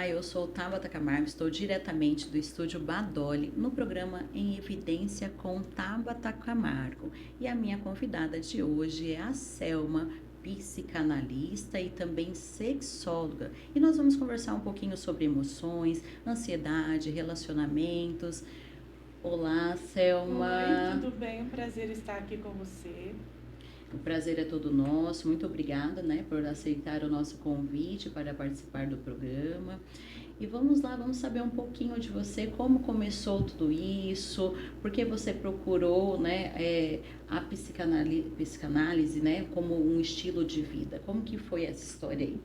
Olá, eu sou Tabata Camargo, estou diretamente do estúdio Badoli no programa Em Evidência com Tabata Camargo. E a minha convidada de hoje é a Selma, psicanalista e também sexóloga. E nós vamos conversar um pouquinho sobre emoções, ansiedade, relacionamentos. Olá, Oi, Selma. tudo bem? Um prazer estar aqui com você. O prazer é todo nosso. Muito obrigada, né, por aceitar o nosso convite para participar do programa. E vamos lá, vamos saber um pouquinho de você, como começou tudo isso, por que você procurou, né, a psicanálise, né, como um estilo de vida. Como que foi essa história aí?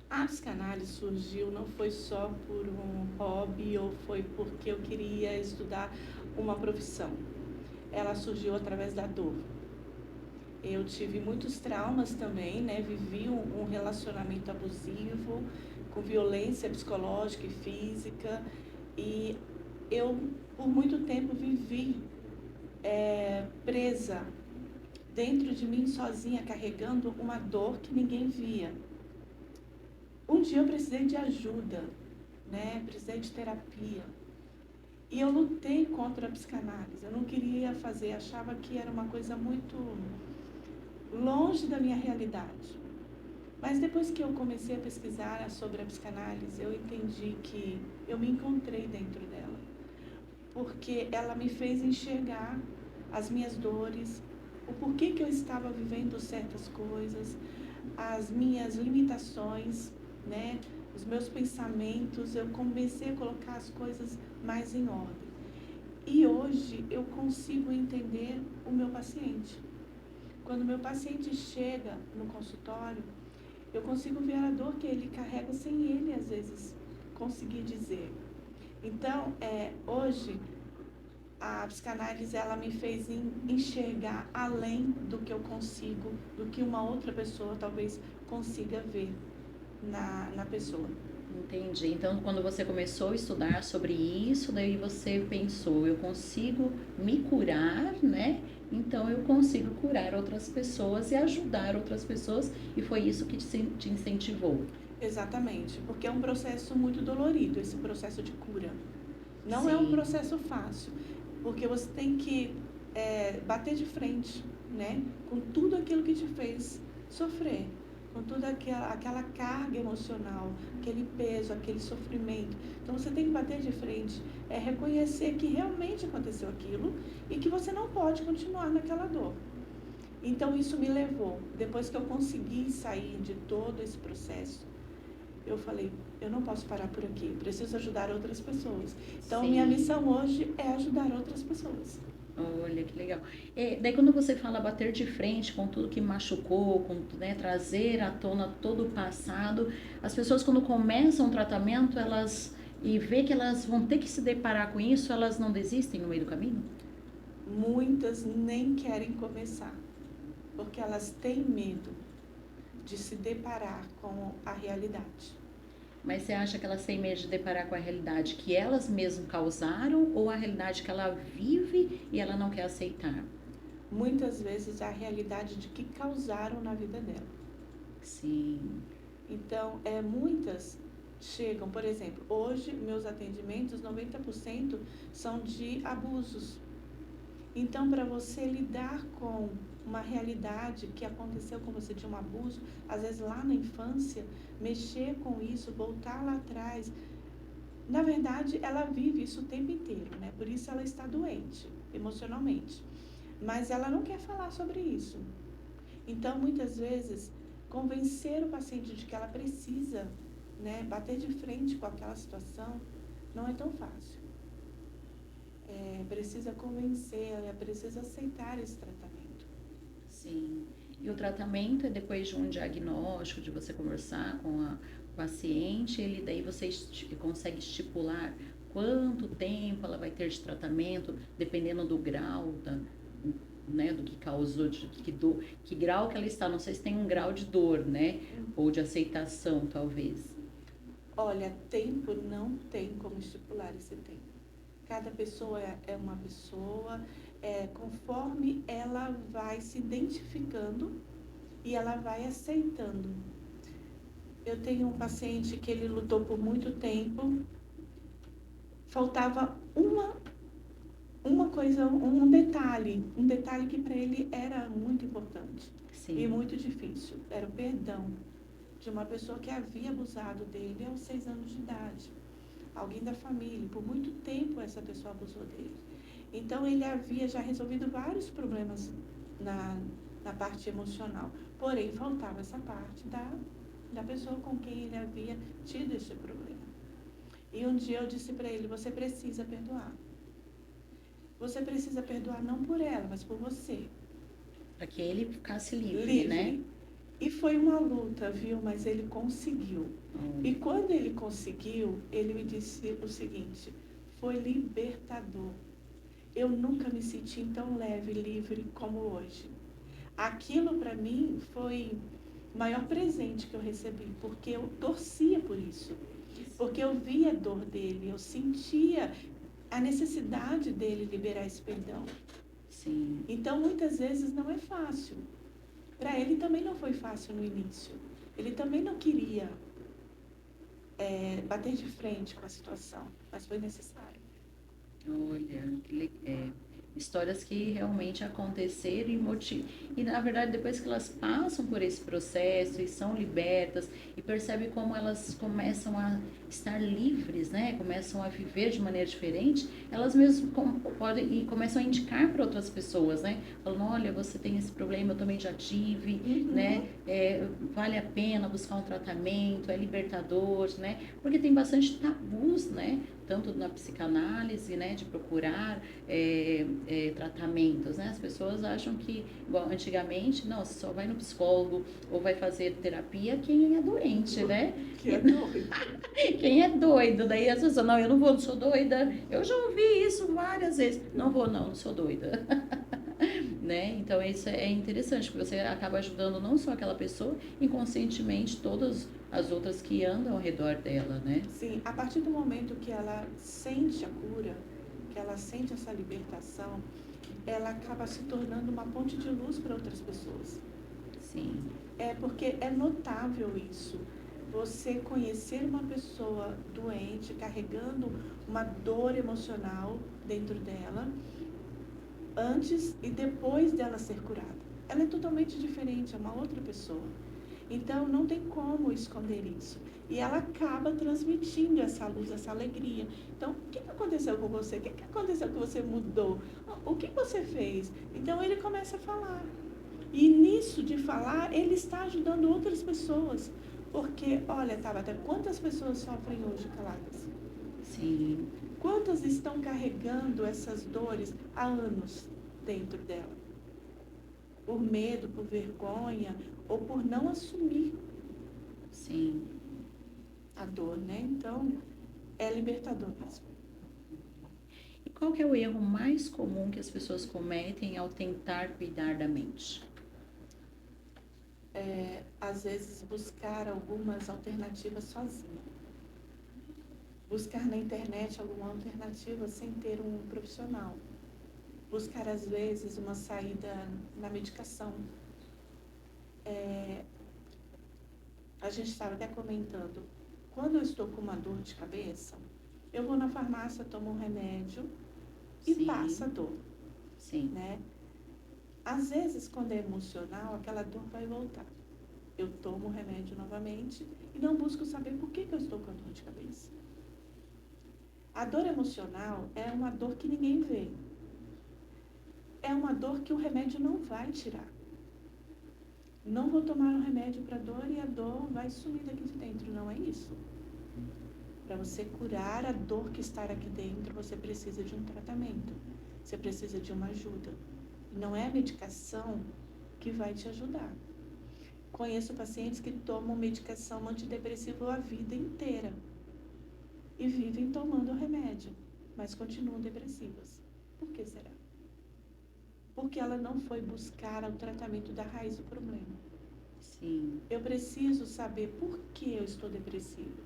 A psicanálise surgiu não foi só por um hobby ou foi porque eu queria estudar uma profissão. Ela surgiu através da dor. Eu tive muitos traumas também, né? Vivi um relacionamento abusivo, com violência psicológica e física. E eu, por muito tempo, vivi presa dentro de mim, sozinha, carregando uma dor que ninguém via. Um dia eu precisei de ajuda, né? Precisei de terapia. E eu lutei contra a psicanálise. Eu não queria fazer, achava que era uma coisa muito longe da minha realidade. Mas depois que eu comecei a pesquisar sobre a psicanálise, eu entendi que eu me encontrei dentro dela. Porque ela me fez enxergar as minhas dores, o porquê que eu estava vivendo certas coisas, as minhas limitações, né? Os meus pensamentos, eu comecei a colocar as coisas mais em ordem. E hoje eu consigo entender o meu paciente. Quando o meu paciente chega no consultório, eu consigo ver a dor que ele carrega sem ele, às vezes, conseguir dizer. Então, hoje, a psicanálise ela me fez enxergar além do que eu consigo, do que uma outra pessoa talvez consiga ver na pessoa. Entendi. Então, quando você começou a estudar sobre isso, daí você pensou, eu consigo me curar, né? Então, eu consigo curar outras pessoas e ajudar outras pessoas, e foi isso que te incentivou. Exatamente, porque é um processo muito dolorido, esse processo de cura. Não é um Sim, processo fácil, porque você tem que bater de frente, né, com tudo aquilo que te fez sofrer, com toda aquela carga emocional, aquele peso, aquele sofrimento. Então você tem que bater de frente, reconhecer que realmente aconteceu aquilo e que você não pode continuar naquela dor. Então isso me levou, depois que eu consegui sair de todo esse processo, eu falei, eu não posso parar por aqui, preciso ajudar outras pessoas. Então, minha sim. missão hoje é ajudar outras pessoas. Olha que legal. Daí quando você fala bater de frente com tudo que machucou, com, né, trazer à tona todo o passado, as pessoas quando começam o tratamento, elas e vê que elas vão ter que se deparar com isso, elas não desistem no meio do caminho? Muitas nem querem começar, porque elas têm medo de se deparar com a realidade. Mas você acha que elas têm medo de deparar com a realidade que elas mesmas causaram ou a realidade que ela vive e ela não quer aceitar? Muitas vezes a realidade de que causaram na vida dela. Sim, Então, muitas chegam, por exemplo, hoje meus atendimentos, 90% são de abusos. Então, para você lidar com uma realidade que aconteceu com você de um abuso, às vezes lá na infância, mexer com isso, voltar lá atrás, na verdade, ela vive isso o tempo inteiro, né? Por isso ela está doente emocionalmente. Mas ela não quer falar sobre isso. Então, muitas vezes, convencer o paciente de que ela precisa, né, bater de frente com aquela situação, não é tão fácil. Precisa convencer, ela precisa aceitar esse tratamento. sim. E o tratamento é depois de um diagnóstico, de você conversar com a paciente, ele daí você consegue estipular quanto tempo ela vai ter de tratamento, dependendo do grau da, né, do que causou, que grau que ela está, não sei se tem um grau de dor, né, ou de aceitação, talvez. Olha, tempo não tem como estipular esse tempo. Cada pessoa é uma pessoa, conforme ela vai se identificando e ela vai aceitando. Eu tenho um paciente que ele lutou por muito tempo, faltava uma coisa, um detalhe que para ele era muito importante e Sim. muito difícil, era o perdão de uma pessoa que havia abusado dele aos 6 anos de idade. Alguém da família, por muito tempo essa pessoa abusou dele. Então ele havia já resolvido vários problemas na parte emocional, porém faltava essa parte da pessoa com quem ele havia tido esse problema. E um dia eu disse para ele, você precisa perdoar. Você precisa perdoar não por ela, mas por você. Para que ele ficasse livre, né? E foi uma luta, viu? Mas ele conseguiu. E quando ele conseguiu, ele me disse o seguinte, foi libertador. Eu nunca me senti tão leve e livre como hoje. Aquilo para mim foi o maior presente que eu recebi, porque eu torcia por isso. Porque eu via a dor dele, eu sentia a necessidade dele liberar esse perdão. Sim. Então, muitas vezes não é fácil. Para ele também não foi fácil no início. Ele também não queria bater de frente com a situação, mas foi necessário. Olha, histórias que realmente aconteceram e na verdade depois que elas passam por esse processo e são libertas e percebem como elas começam a estar livres, né? Começam a viver de maneira diferente, elas mesmas podem e começam a indicar para outras pessoas, né? Falando, olha, você tem esse problema, eu também já tive, né? Vale a pena buscar um tratamento, é libertador, né? Porque tem bastante tabus, né? Tanto na psicanálise, né? De procurar tratamentos, né? As pessoas acham que, igual antigamente, não, você só vai no psicólogo ou vai fazer terapia quem é doente, né? Que é doido. Quem é doido, daí as pessoas, não, eu não vou, não sou doida. Eu já ouvi isso várias vezes. Não vou, não sou doida. Né? Então isso é interessante, porque você acaba ajudando não só aquela pessoa, inconscientemente todas as outras que andam ao redor dela, né? Sim, a partir do momento que ela sente a cura, que ela sente essa libertação, ela acaba se tornando uma ponte de luz para outras pessoas. Sim. Porque é notável isso. Você conhecer uma pessoa doente, carregando uma dor emocional dentro dela, antes e depois dela ser curada. Ela é totalmente diferente, é uma outra pessoa. Então, não tem como esconder isso. E ela acaba transmitindo essa luz, essa alegria. Então, o que aconteceu com você? O que aconteceu que você mudou? O que você fez? Então, ele começa a falar. E nisso de falar, ele está ajudando outras pessoas. Porque, olha, Tabata, quantas pessoas sofrem hoje caladas? Sim. Quantas estão carregando essas dores há anos dentro dela? Por medo, por vergonha, ou por não assumir Sim. a dor, né? Então, é libertador mesmo. E qual que é o erro mais comum que as pessoas cometem ao tentar cuidar da mente? Às vezes, buscar algumas alternativas sozinha. Buscar na internet alguma alternativa sem ter um profissional. Buscar, às vezes, uma saída na medicação. A gente estava até comentando, quando eu estou com uma dor de cabeça, eu vou na farmácia, tomo um remédio e Sim. passa a dor. Sim. Né? Às vezes, quando é emocional, aquela dor vai voltar. Eu tomo o remédio novamente e não busco saber por que eu estou com a dor de cabeça. A dor emocional é uma dor que ninguém vê. É uma dor que o remédio não vai tirar. Não vou tomar um remédio para dor e a dor vai sumir daqui de dentro. Não é isso. Para você curar a dor que está aqui dentro, você precisa de um tratamento. Você precisa de uma ajuda. Não é a medicação que vai te ajudar. Conheço pacientes que tomam medicação antidepressiva a vida inteira e vivem tomando remédio, mas continuam depressivas. Por que será? Porque ela não foi buscar o tratamento da raiz do problema. Sim. Eu preciso saber por que eu estou depressiva.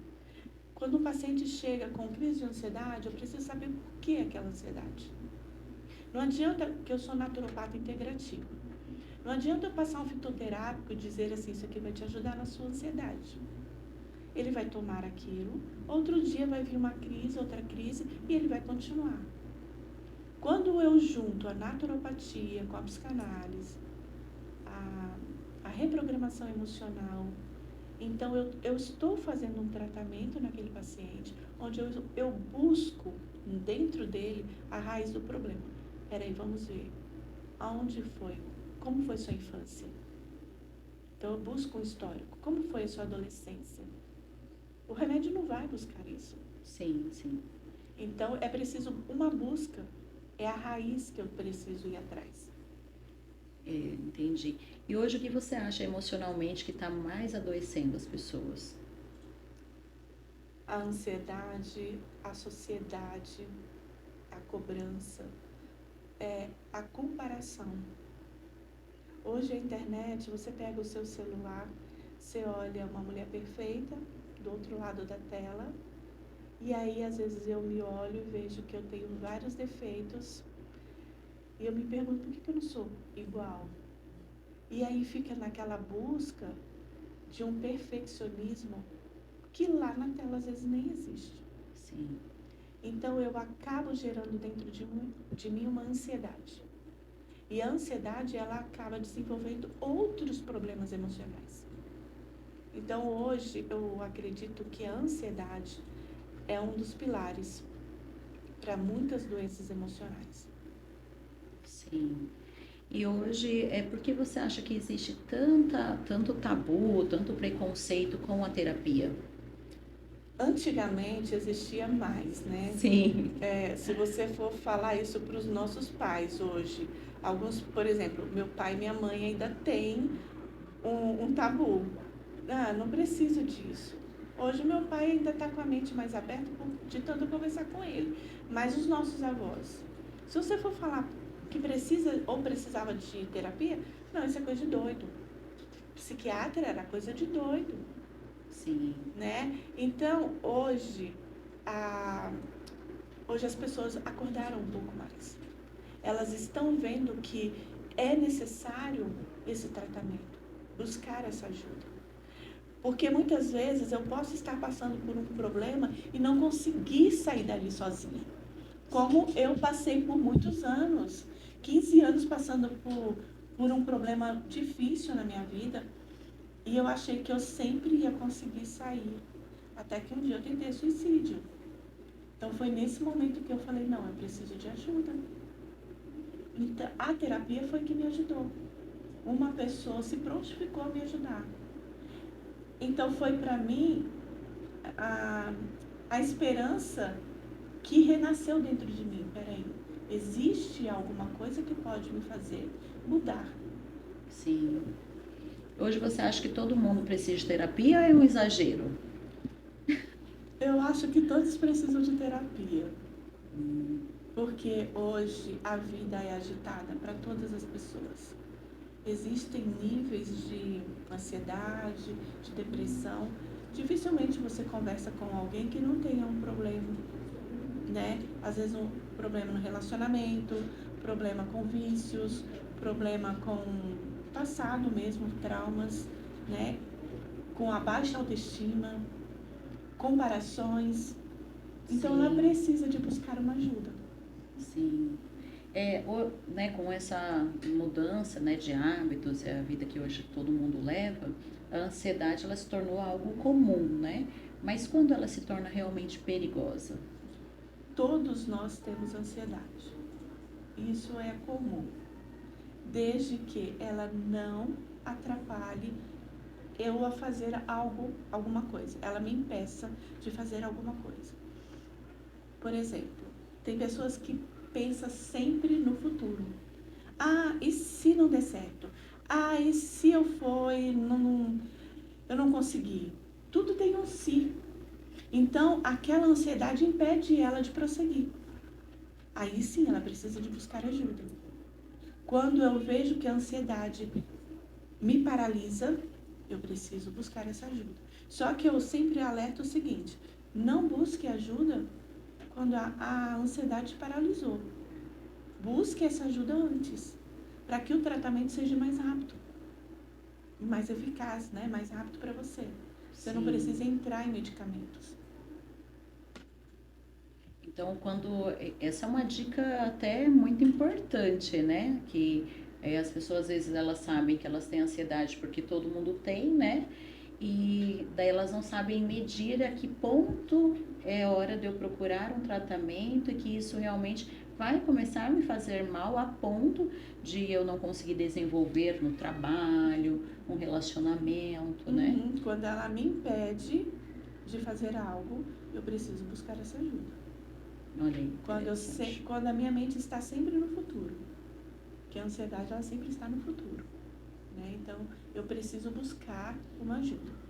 Quando um paciente chega com crise de ansiedade, eu preciso saber por que aquela ansiedade. Não adianta que eu sou naturopata integrativa. Não adianta eu passar um fitoterápico e dizer assim, isso aqui vai te ajudar na sua ansiedade. ele vai tomar aquilo, outro dia vai vir uma crise, outra crise, e ele vai continuar. Quando eu junto a naturopatia com a psicanálise, a reprogramação emocional, então eu estou fazendo um tratamento naquele paciente, onde eu busco dentro dele a raiz do problema. Peraí, vamos ver. Aonde foi? Como foi sua infância? Então eu busco um histórico. Como foi a sua adolescência? O remédio não vai buscar isso. Sim, sim. Então é preciso uma busca. É a raiz que eu preciso ir atrás. Entendi. E hoje o que você acha emocionalmente que está mais adoecendo as pessoas? A ansiedade, a sociedade, a cobrança, a comparação. Hoje a internet, você pega o seu celular, você olha uma mulher perfeita do outro lado da tela, e aí às vezes eu me olho e vejo que eu tenho vários defeitos, e eu me pergunto por que eu não sou igual? E aí fica naquela busca de um perfeccionismo que lá na tela às vezes nem existe. Sim. Então eu acabo gerando dentro de mim uma ansiedade. E a ansiedade, ela acaba desenvolvendo outros problemas emocionais. Então hoje eu acredito que a ansiedade é um dos pilares para muitas doenças emocionais. Sim. E hoje, por que você acha que existe tanto tabu, tanto preconceito com a terapia? Antigamente existia mais, né? Sim. Se você for falar isso para os nossos pais hoje, alguns, por exemplo, meu pai e minha mãe ainda têm um tabu. Ah, não preciso disso. Hoje meu pai ainda está com a mente mais aberta de tanto conversar com ele. Mas os nossos avós, se você for falar que precisa ou precisava de terapia, não, isso é coisa de doido. Psiquiatra era coisa de doido. Sim. Né? Então, hoje as pessoas acordaram um pouco mais. Elas estão vendo que é necessário esse tratamento, buscar essa ajuda. Porque muitas vezes eu posso estar passando por um problema e não conseguir sair dali sozinha. Como eu passei por muitos anos, 15 anos passando por um problema difícil na minha vida, e eu achei que eu sempre ia conseguir sair. Até que um dia eu tentei suicídio. Então foi nesse momento que eu falei, não, eu preciso de ajuda. Então, a terapia foi que me ajudou. Uma pessoa se prontificou a me ajudar. Então foi para mim a esperança que renasceu dentro de mim. Peraí, existe alguma coisa que pode me fazer mudar. Sim. Hoje você acha que todo mundo precisa de terapia ou é um exagero? Eu acho que todos precisam de terapia. Porque hoje a vida é agitada para todas as pessoas. Existem níveis de ansiedade, de depressão. Dificilmente você conversa com alguém que não tenha um problema, né? Às vezes um problema no relacionamento, problema com vícios, problema com passado mesmo, traumas, né? Com a baixa autoestima, comparações. Então ela precisa de buscar uma ajuda. Sim. Né, com essa mudança, né, de hábitos, a vida que hoje todo mundo leva, a ansiedade ela se tornou algo comum, né? Mas quando ela se torna realmente perigosa? Todos nós temos ansiedade. Isso é comum. Desde que ela não atrapalhe eu a fazer alguma coisa. Ela me impeça de fazer alguma coisa. Por exemplo, tem pessoas que pensam sempre no futuro. Ah, e se não der certo? Ah, e se eu for e eu não consegui? Tudo tem um se. Então, aquela ansiedade impede ela de prosseguir. Aí sim, ela precisa de buscar ajuda. Quando eu vejo que a ansiedade me paralisa, eu preciso buscar essa ajuda. Só que eu sempre alerto o seguinte, não busque ajuda quando a ansiedade paralisou. Busque essa ajuda antes, para que o tratamento seja mais rápido, mais eficaz, né? Mais rápido para você. Você não Sim. precisa entrar em medicamentos. Então, essa é uma dica até muito importante, né? Que as pessoas às vezes elas sabem que elas têm ansiedade porque todo mundo tem, né? E daí elas não sabem medir a que ponto é hora de eu procurar um tratamento e que isso realmente vai começar a me fazer mal a ponto de eu não conseguir desenvolver no trabalho, um relacionamento, né? Quando ela me impede de fazer algo, eu preciso buscar essa ajuda. Olha aí, Quando a minha mente está sempre no futuro, que a ansiedade ela sempre está no futuro, né? Então eu preciso buscar uma ajuda.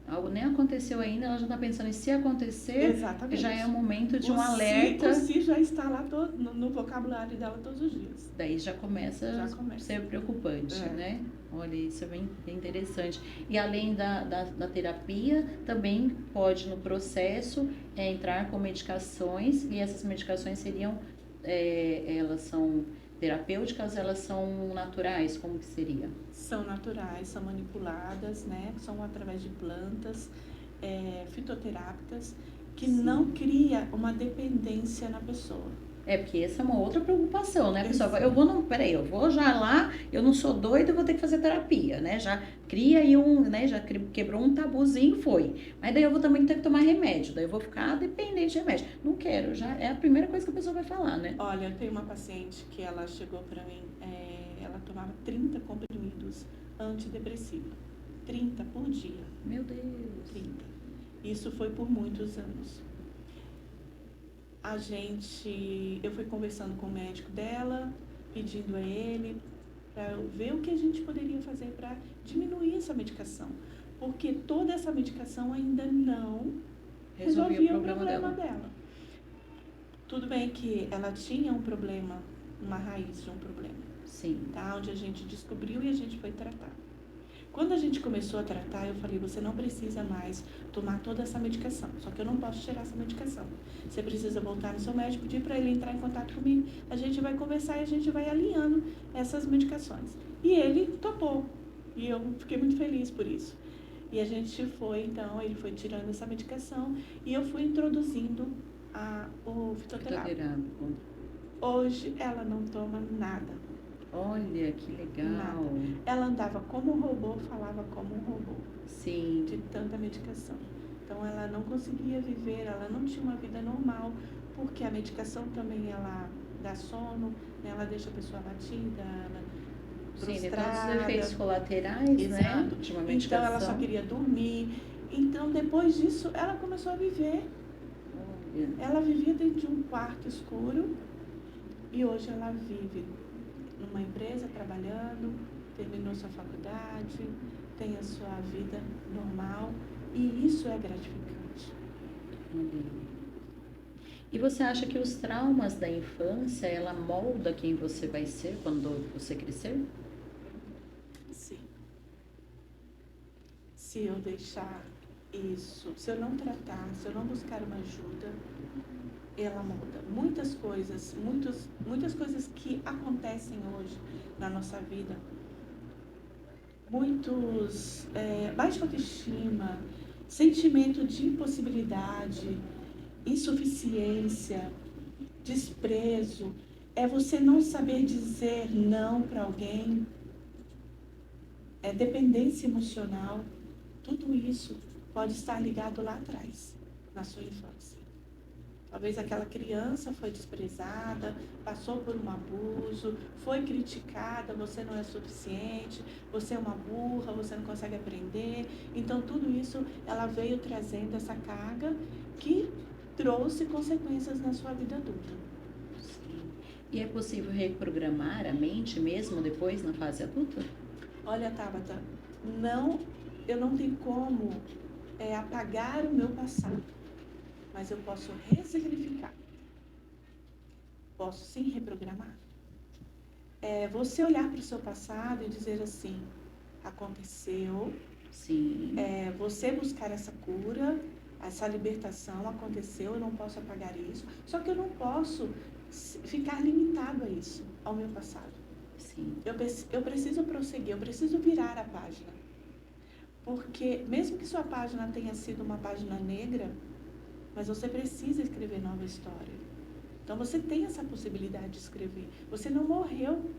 Algo nem aconteceu ainda, ela já está pensando em se acontecer, Exatamente. já é o momento de um alerta. O se já está lá no vocabulário dela todos os dias. Daí já começa a ser preocupante, né? Olha, isso é bem interessante. E além da terapia, também pode no processo entrar com medicações, e essas medicações seriam, elas são terapêuticas, elas são naturais, como que seria? São naturais, são manipuladas, né? São através de plantas fitoterápicas que Sim. não cria uma dependência na pessoa. Porque essa é uma outra preocupação, né, pessoal? Eu vou já lá, eu não sou doida, eu vou ter que fazer terapia, né? Já cria aí já quebrou um tabuzinho, foi. Mas daí eu vou também ter que tomar remédio, daí eu vou ficar dependente de remédio. Não quero, já é a primeira coisa que a pessoa vai falar, né? Olha, eu tenho uma paciente que ela chegou pra mim, ela tomava 30 comprimidos antidepressivos. 30 por dia. Meu Deus. 30. Isso foi por muitos anos. Eu fui conversando com o médico dela, pedindo a ele para ver o que a gente poderia fazer para diminuir essa medicação. Porque toda essa medicação ainda não resolvia o problema dela. Tudo bem que ela tinha um problema, uma raiz de um problema. Sim. Tá? Onde a gente descobriu e a gente foi tratar. Quando a gente começou a tratar, eu falei, você não precisa mais tomar toda essa medicação. Só que eu não posso tirar essa medicação. Você precisa voltar no seu médico, pedir para ele entrar em contato comigo. A gente vai conversar e a gente vai alinhando essas medicações. E ele topou. E eu fiquei muito feliz por isso. E a gente foi, então, ele foi tirando essa medicação e eu fui introduzindo o fitoterápico. Hoje ela não toma nada. Olha, que legal. Nada. Ela andava como um robô, falava como um robô. Sim. De tanta medicação. Então ela não conseguia viver, ela não tinha uma vida normal, porque a medicação também ela dá sono, né? Ela deixa a pessoa abatida, frustrada. Sim, todos os efeitos colaterais, exato, né? De uma medicação. Então ela só queria dormir. Então depois disso ela começou a viver. Olha. Ela vivia dentro de um quarto escuro e hoje ela vive numa empresa trabalhando, terminou sua faculdade, tem a sua vida normal e isso é gratificante. E você acha que os traumas da infância, ela molda quem você vai ser quando você crescer? Sim. Se eu deixar isso, se eu não tratar, se eu não buscar uma ajuda, ela muda. Muitas coisas que acontecem hoje na nossa vida, baixa autoestima, sentimento de impossibilidade, insuficiência, desprezo, é você não saber dizer não para alguém, é dependência emocional, tudo isso pode estar ligado lá atrás, na sua infância. Talvez aquela criança foi desprezada, passou por um abuso, foi criticada, você não é suficiente, você é uma burra, você não consegue aprender. Então, tudo isso, ela veio trazendo essa carga que trouxe consequências na sua vida adulta. Sim. E é possível reprogramar a mente mesmo depois, na fase adulta? Olha, Tabata, eu não tenho como apagar o meu passado. Mas eu posso ressignificar. Posso sim reprogramar. Você olhar para o seu passado e dizer assim, aconteceu. Sim. Você buscar essa cura, essa libertação aconteceu, eu não posso apagar isso. Só que eu não posso ficar limitado a isso, ao meu passado. Sim. Eu preciso prosseguir, eu preciso virar a página. Porque mesmo que sua página tenha sido uma página negra, mas você precisa escrever nova história. Então você tem essa possibilidade de escrever. Você não morreu.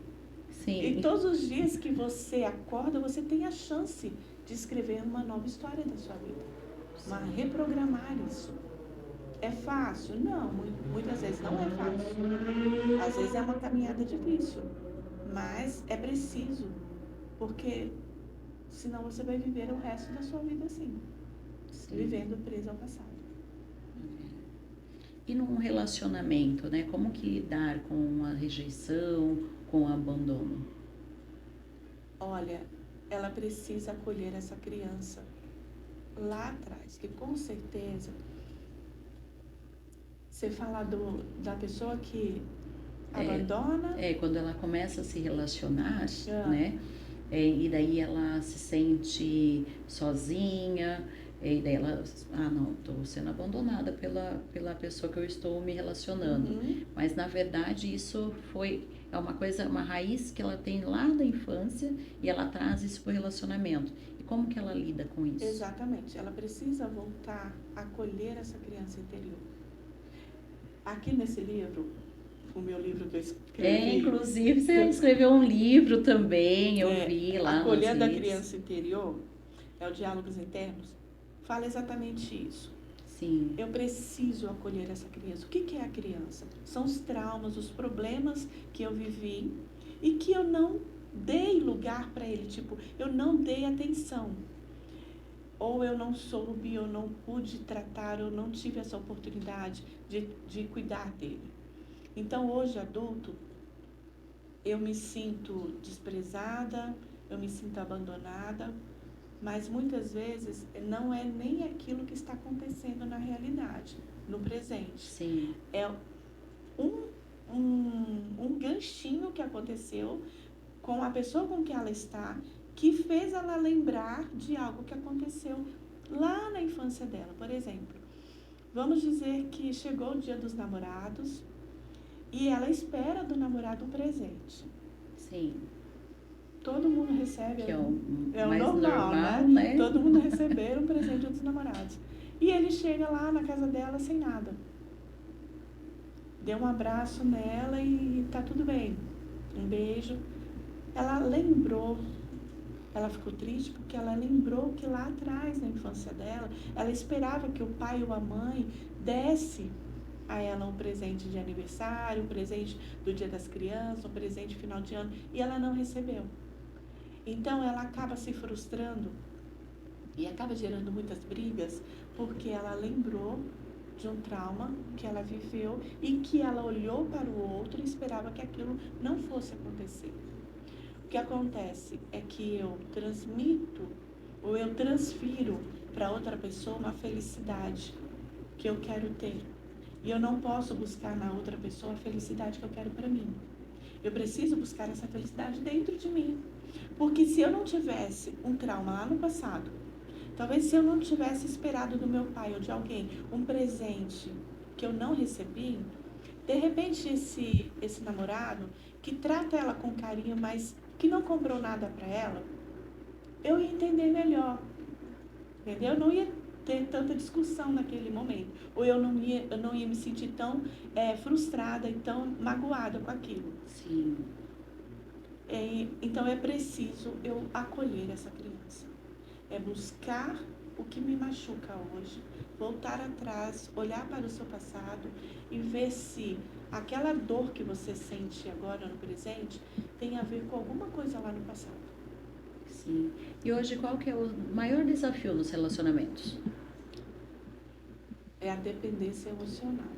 Sim. E todos os dias que você acorda, você tem a chance de escrever uma nova história da sua vida. Mas reprogramar isso. É fácil? Não, muitas vezes não é fácil. Às vezes é uma caminhada difícil, mas é preciso, porque senão você vai viver o resto da sua vida assim, vivendo preso ao passado. E num relacionamento, né? Como que lidar com a rejeição, com o abandono? Olha, ela precisa acolher essa criança lá atrás, que com certeza você fala da pessoa que abandona. Quando ela começa a se relacionar, né? E daí ela se sente sozinha, e daí ela, não, estou sendo abandonada pela pessoa que eu estou me relacionando. Uhum. Mas na verdade isso é uma coisa, uma raiz que ela tem lá da infância e ela traz isso para o relacionamento. E como que ela lida com isso? Exatamente, ela precisa voltar a acolher essa criança interior. Aqui nesse livro, o meu livro que eu escrevi... inclusive você escreveu um livro também, eu vi lá. Acolhendo a criança interior, o Diálogos Internos, fala exatamente isso. Sim. Eu preciso acolher essa criança. O que é a criança? São os traumas, os problemas que eu vivi e que eu não dei lugar para ele. Tipo, eu não dei atenção. Ou eu não soube, eu não pude tratar, eu não tive essa oportunidade de cuidar dele. Então, hoje, adulto, eu me sinto desprezada, eu me sinto abandonada, mas muitas vezes não é nem aquilo que está acontecendo na realidade, no presente. Sim. É um ganchinho que aconteceu com a pessoa com que ela está, que fez ela lembrar de algo que aconteceu lá na infância dela. Por exemplo, vamos dizer que chegou o dia dos namorados e ela espera do namorado um presente. Sim. Todo mundo recebe. Que é o mais normal, né? Todo mundo receber um presente dos namorados. E ele chega lá na casa dela sem nada. Deu um abraço nela e tá tudo bem. Um beijo. Ela lembrou. Ela ficou triste porque ela lembrou que lá atrás, na infância dela, ela esperava que o pai ou a mãe desse a ela um presente de aniversário, um presente do Dia das Crianças, um presente de final de ano, e ela não recebeu. Então, ela acaba se frustrando e acaba gerando muitas brigas porque ela lembrou de um trauma que ela viveu e que ela olhou para o outro e esperava que aquilo não fosse acontecer. O que acontece é que eu transmito ou eu transfiro para outra pessoa uma felicidade que eu quero ter. E eu não posso buscar na outra pessoa a felicidade que eu quero para mim. Eu preciso buscar essa felicidade dentro de mim. Porque se eu não tivesse um trauma lá no passado, talvez se eu não tivesse esperado do meu pai ou de alguém um presente que eu não recebi, de repente esse namorado que trata ela com carinho, mas que não comprou nada para ela, eu ia entender melhor, entendeu? Eu não ia ter tanta discussão naquele momento, ou eu não ia me sentir tão frustrada e tão magoada com aquilo. Sim. Então é preciso eu acolher essa criança, é buscar o que me machuca hoje, voltar atrás, olhar para o seu passado e ver se aquela dor que você sente agora no presente tem a ver com alguma coisa lá no passado. Sim. E hoje qual que é o maior desafio nos relacionamentos? É a dependência emocional.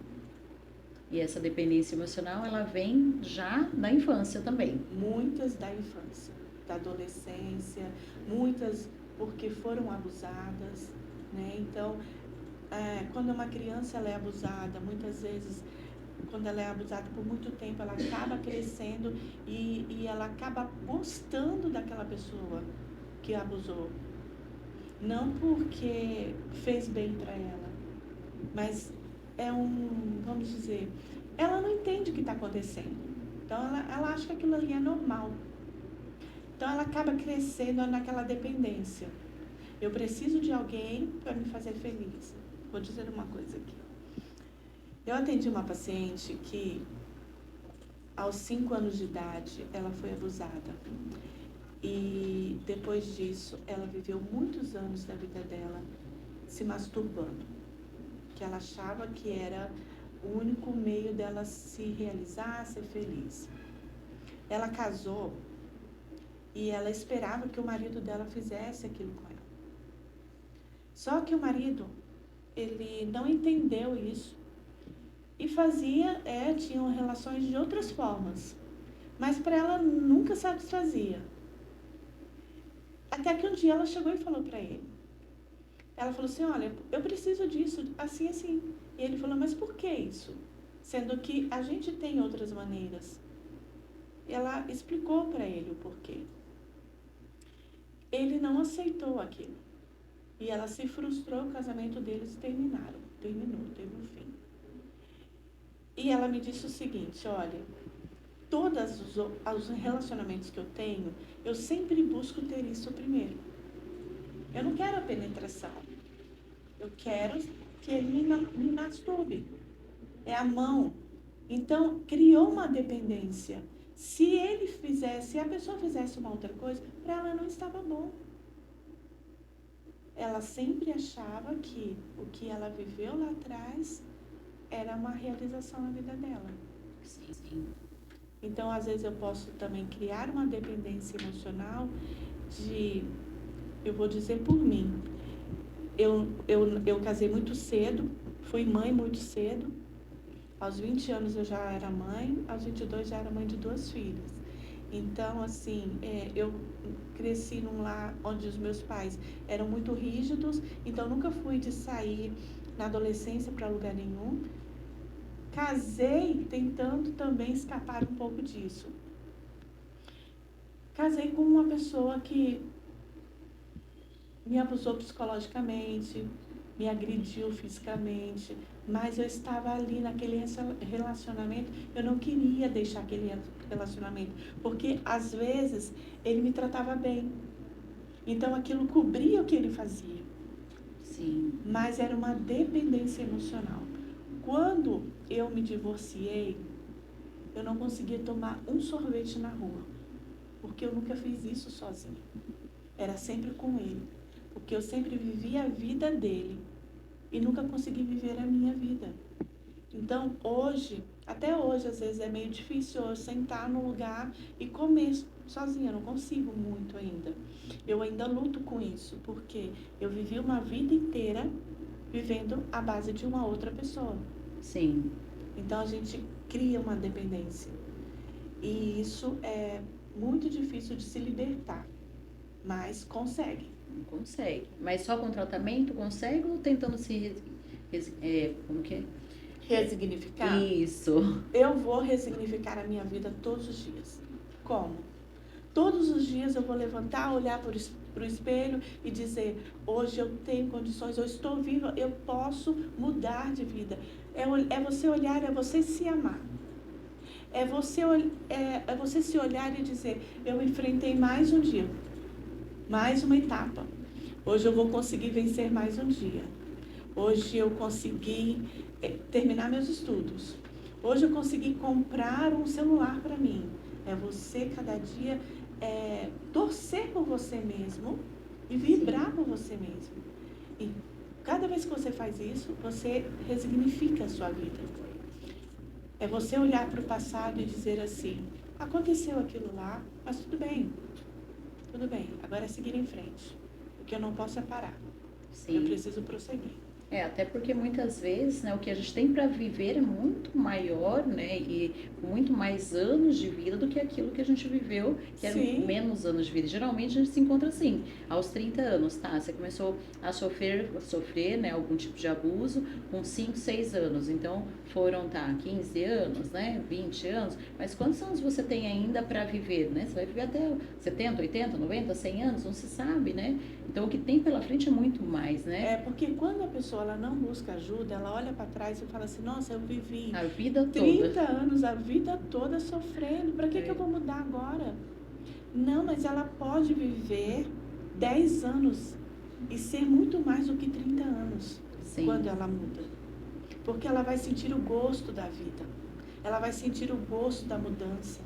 E essa dependência emocional, ela vem já da infância também. Muitas da infância, da adolescência, muitas porque foram abusadas, né? Então, quando uma criança ela é abusada, muitas vezes, quando ela é abusada por muito tempo, ela acaba crescendo e ela acaba gostando daquela pessoa que abusou. Não porque fez bem para ela, mas vamos dizer, ela não entende o que está acontecendo. Então, ela acha que aquilo ali é normal. Então, ela acaba crescendo naquela dependência. Eu preciso de alguém para me fazer feliz. Vou dizer uma coisa aqui. Eu atendi uma paciente que, aos 5 anos de idade, ela foi abusada. E depois disso, ela viveu muitos anos da vida dela se masturbando. Que ela achava que era o único meio dela se realizar, ser feliz. Ela casou e ela esperava que o marido dela fizesse aquilo com ela. Só que o marido, ele não entendeu isso e tinham relações de outras formas, mas para ela nunca satisfazia. Até que um dia ela chegou e falou para ele. Ela falou assim, olha, eu preciso disso, assim, assim. E ele falou, mas por que isso? Sendo que a gente tem outras maneiras. Ela explicou para ele o porquê. Ele não aceitou aquilo. E ela se frustrou, o casamento deles terminou, teve um fim. E ela me disse o seguinte, olha, todos os relacionamentos que eu tenho, eu sempre busco ter isso primeiro. Eu não quero a penetração. Eu quero que ele me masturbe. É a mão. Então, criou uma dependência. Se a pessoa fizesse uma outra coisa, para ela não estava bom. Ela sempre achava que o que ela viveu lá atrás era uma realização na vida dela. Sim, sim. Então, às vezes, eu posso também criar uma dependência emocional eu vou dizer por mim, eu casei muito cedo, fui mãe muito cedo, aos 20 anos eu já era mãe, aos 22 já era mãe de 2 filhas. Então, assim, eu cresci num lar onde os meus pais eram muito rígidos, então nunca fui de sair na adolescência para lugar nenhum. Casei tentando também escapar um pouco disso. Casei com uma pessoa que me abusou psicologicamente, me agrediu fisicamente, mas eu estava ali naquele relacionamento, eu não queria deixar aquele relacionamento, porque às vezes ele me tratava bem, então aquilo cobria o que ele fazia. Sim. Mas era uma dependência emocional. Quando eu me divorciei, eu não conseguia tomar um sorvete na rua, porque eu nunca fiz isso sozinha, era sempre com ele. Porque eu sempre vivi a vida dele e nunca consegui viver a minha vida. Então, até hoje, às vezes é meio difícil eu sentar num lugar e comer sozinha, eu não consigo muito ainda. Eu ainda luto com isso, porque eu vivi uma vida inteira vivendo à base de uma outra pessoa. Sim. Então, a gente cria uma dependência. E isso é muito difícil de se libertar, mas consegue. Não consegue. Mas só com tratamento consegue ou tentando se... como que é? Resignificar? Isso. Eu vou resignificar a minha vida todos os dias. Como? Todos os dias eu vou levantar, olhar para o espelho e dizer, hoje eu tenho condições, eu estou viva, eu posso mudar de vida. É você olhar, é você se amar. É você se olhar e dizer, eu enfrentei mais um dia. Mais uma etapa. Hoje eu vou conseguir vencer mais um dia. Hoje eu consegui terminar meus estudos. Hoje eu consegui comprar um celular para mim. É você, cada dia, torcer por você mesmo e vibrar Sim. por você mesmo. E cada vez que você faz isso, você resignifica a sua vida. É você olhar para o passado e dizer assim, aconteceu aquilo lá, mas tudo bem. Tudo bem, agora é seguir em frente. O que eu não posso é parar. Sim. Eu preciso prosseguir. Até porque muitas vezes, né, o que a gente tem para viver é muito maior, né, e com muito mais anos de vida do que aquilo que a gente viveu, que eram Sim. menos anos de vida. Geralmente a gente se encontra assim, aos 30 anos, tá? Você começou a sofrer, né, algum tipo de abuso com 5, 6 anos. Então, foram, 15 anos, né, 20 anos. Mas quantos anos você tem ainda para viver, né? Você vai viver até 70, 80, 90, 100 anos? Não se sabe, né? Então, o que tem pela frente é muito mais, né? Porque quando a pessoa ela não busca ajuda, ela olha para trás e fala assim, nossa, eu vivi a vida 30 toda. anos, a vida toda sofrendo, para que eu vou mudar agora? Não, mas ela pode viver 10 anos e ser muito mais do que 30 anos Sim. quando ela muda. Porque ela vai sentir o gosto da vida, ela vai sentir o gosto da mudança,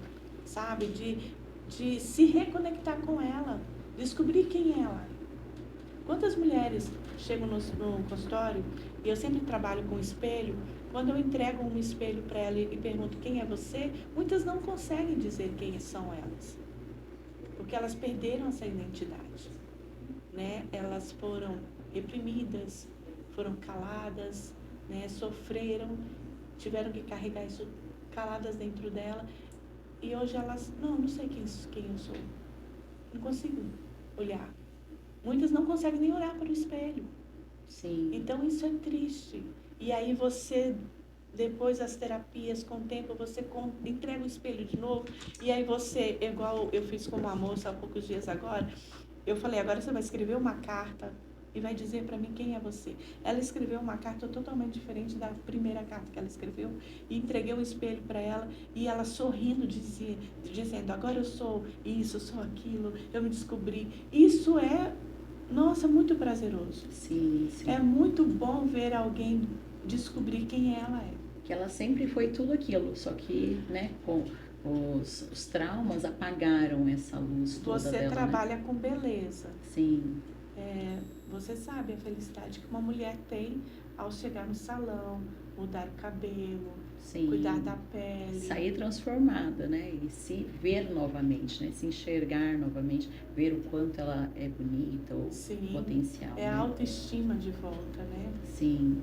sabe? De se reconectar com ela, descobrir quem ela é. Quantas mulheres chegam no consultório, e eu sempre trabalho com espelho, quando eu entrego um espelho para ela e pergunto quem é você, muitas não conseguem dizer quem são elas, porque elas perderam essa identidade, né? Elas foram reprimidas, foram caladas, né? Sofreram, tiveram que carregar isso caladas dentro dela, e hoje elas, não sei quem eu sou, não consigo olhar. Muitas não conseguem nem olhar para o espelho. Sim. Então isso é triste. E aí você, depois das terapias, com o tempo, você entrega o espelho de novo. E aí você, igual eu fiz com uma moça há poucos dias agora, eu falei, agora você vai escrever uma carta e vai dizer para mim quem é você. Ela escreveu uma carta totalmente diferente da primeira carta que ela escreveu. E entreguei o espelho para ela e ela sorrindo dizendo, agora eu sou isso, sou aquilo, eu me descobri. Isso é, nossa, muito prazeroso. Sim, sim. É muito bom ver alguém descobrir quem ela é. Que ela sempre foi tudo aquilo, só que, né, com os traumas apagaram essa luz toda Você dela, trabalha né? com beleza. Sim. Você sabe a felicidade que uma mulher tem ao chegar no salão, mudar o cabelo, Sim. cuidar da pele. Sair transformada, né? E se ver novamente, né? Se enxergar novamente, ver o quanto ela é bonita, o Sim, potencial. é a autoestima de volta, né? Sim.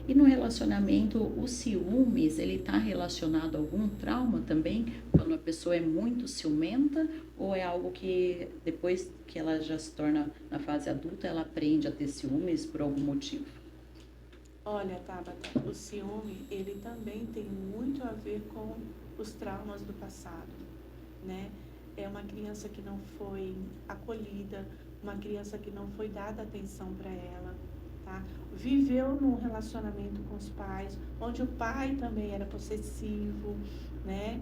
E no relacionamento, o ciúmes, ele está relacionado a algum trauma também? Quando a pessoa é muito ciumenta, ou é algo que depois que ela já se torna na fase adulta, ela aprende a ter ciúmes por algum motivo? Olha, Tabata, o ciúme, ele também tem muito a ver com os traumas do passado, né? É uma criança que não foi acolhida, uma criança que não foi dada atenção para ela, tá? Viveu num relacionamento com os pais, onde o pai também era possessivo, né?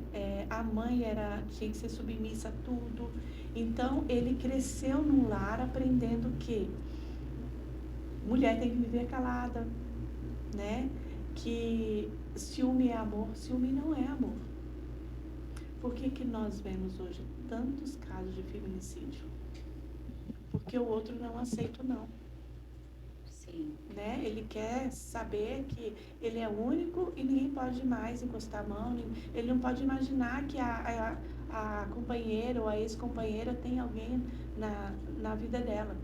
A mãe tinha que ser submissa a tudo. Então, ele cresceu num lar aprendendo que mulher tem que viver calada, né? Que ciúme é amor, ciúme não é amor. Por que nós vemos hoje tantos casos de feminicídio? Porque o outro não aceita não. Sim. Né? Ele quer saber que ele é único e ninguém pode mais encostar a mão, ele não pode imaginar que a companheira ou a ex-companheira tem alguém na vida dela.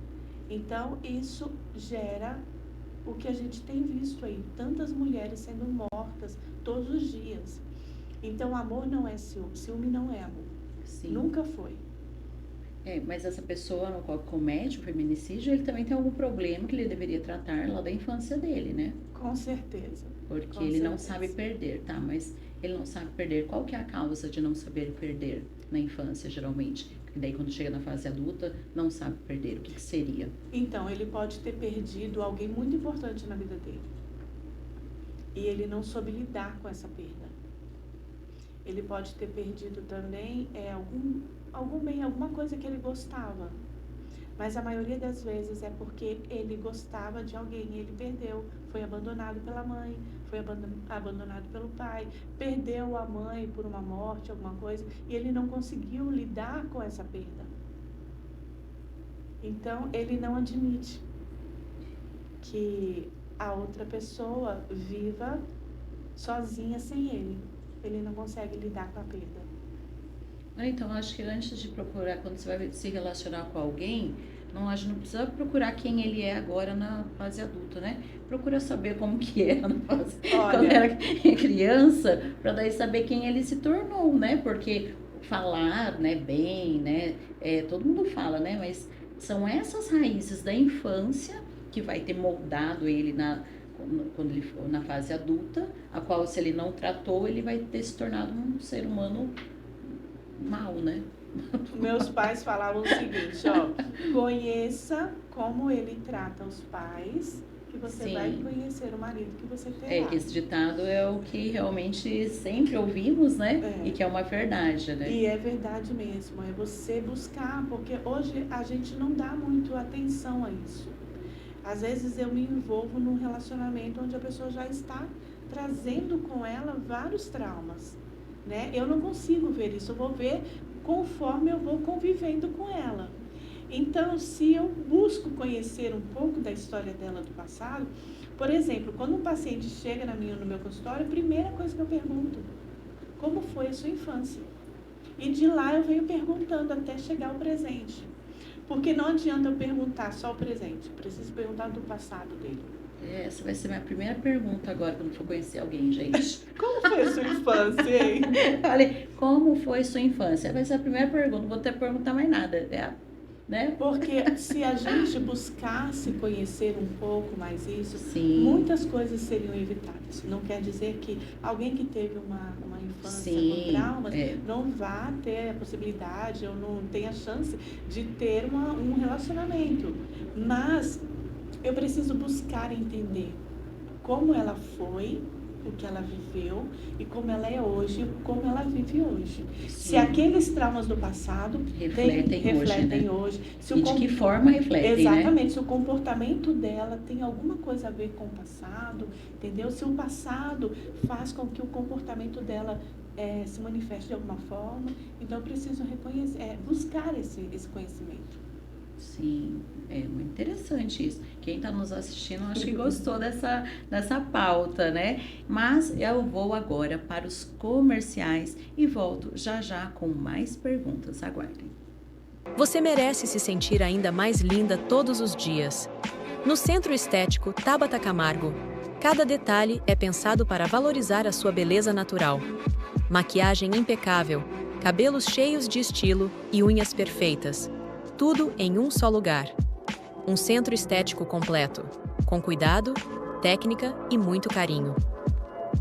Então, isso gera o que a gente tem visto aí, tantas mulheres sendo mortas todos os dias. Então, amor não é ciúme, ciúme não é amor. Sim. Nunca foi. Mas essa pessoa no qual comete o feminicídio, ele também tem algum problema que ele deveria tratar lá da infância dele, né? Com certeza. Porque ele não sabe perder, tá? Mas ele não sabe perder. Qual que é a causa de não saber perder na infância, geralmente? Porque daí quando chega na fase adulta, não sabe perder. O que seria? Então, ele pode ter perdido alguém muito importante na vida dele. E ele não soube lidar com essa perda. Ele pode ter perdido também algum bem, alguma coisa que ele gostava. Mas a maioria das vezes é porque ele gostava de alguém e ele perdeu. Foi abandonado pela mãe, foi abandonado pelo pai, perdeu a mãe por uma morte, alguma coisa, e ele não conseguiu lidar com essa perda. Então, ele não admite que a outra pessoa viva sozinha sem ele. Ele não consegue lidar com a perda. Então, acho que antes de procurar, quando você vai se relacionar com alguém, a gente não precisa procurar quem ele é agora na fase adulta, né? Procura saber como que era na fase, quando era criança, para daí saber quem ele se tornou, né? Porque falar, né, bem, né? Todo mundo fala, né? Mas são essas raízes da infância que vai ter moldado ele quando ele for na fase adulta, a qual, se ele não tratou, ele vai ter se tornado um ser humano mal, né? Meus pais falavam o seguinte, ó, conheça como ele trata os pais que você Sim. vai conhecer o marido que você terá. É que esse ditado é o que realmente sempre ouvimos, né? É. E que é uma verdade, né? E é verdade mesmo, é você buscar, porque hoje a gente não dá muito atenção a isso. Às vezes eu me envolvo num relacionamento onde a pessoa já está trazendo com ela vários traumas, né? Eu não consigo ver isso, eu vou ver conforme eu vou convivendo com ela. Então, se eu busco conhecer um pouco da história dela do passado, por exemplo, quando um paciente chega no meu consultório, a primeira coisa que eu pergunto, como foi a sua infância? E de lá eu venho perguntando até chegar ao presente. Porque não adianta eu perguntar só o presente, preciso perguntar do passado dele. Essa vai ser minha primeira pergunta agora, quando for conhecer alguém, gente. Como foi a sua infância, hein? Falei, como foi sua infância? Vai ser a primeira pergunta, não vou ter que perguntar mais nada, né? Porque se a gente buscasse conhecer um pouco mais isso, Sim. muitas coisas seriam evitadas. Não quer dizer que alguém que teve uma infância com traumas não vá ter a possibilidade ou não tenha a chance de ter um relacionamento. Mas eu preciso buscar entender como ela foi, o que ela viveu e como ela é hoje, como ela vive hoje. Sim. Se aqueles traumas do passado refletem hoje. E de que forma refletem, exatamente, né? se o comportamento dela tem alguma coisa a ver com o passado, entendeu? Se o passado faz com que o comportamento dela se manifeste de alguma forma, então eu preciso reconhecer, buscar esse conhecimento. Sim, é muito interessante isso. Quem está nos assistindo, acho que gostou dessa pauta, né? Mas eu vou agora para os comerciais e volto já já com mais perguntas. Aguardem. Você merece se sentir ainda mais linda todos os dias. No Centro Estético Tabata Camargo, cada detalhe é pensado para valorizar a sua beleza natural. Maquiagem impecável, cabelos cheios de estilo e unhas perfeitas. Tudo em um só lugar. Um centro estético completo, com cuidado, técnica e muito carinho.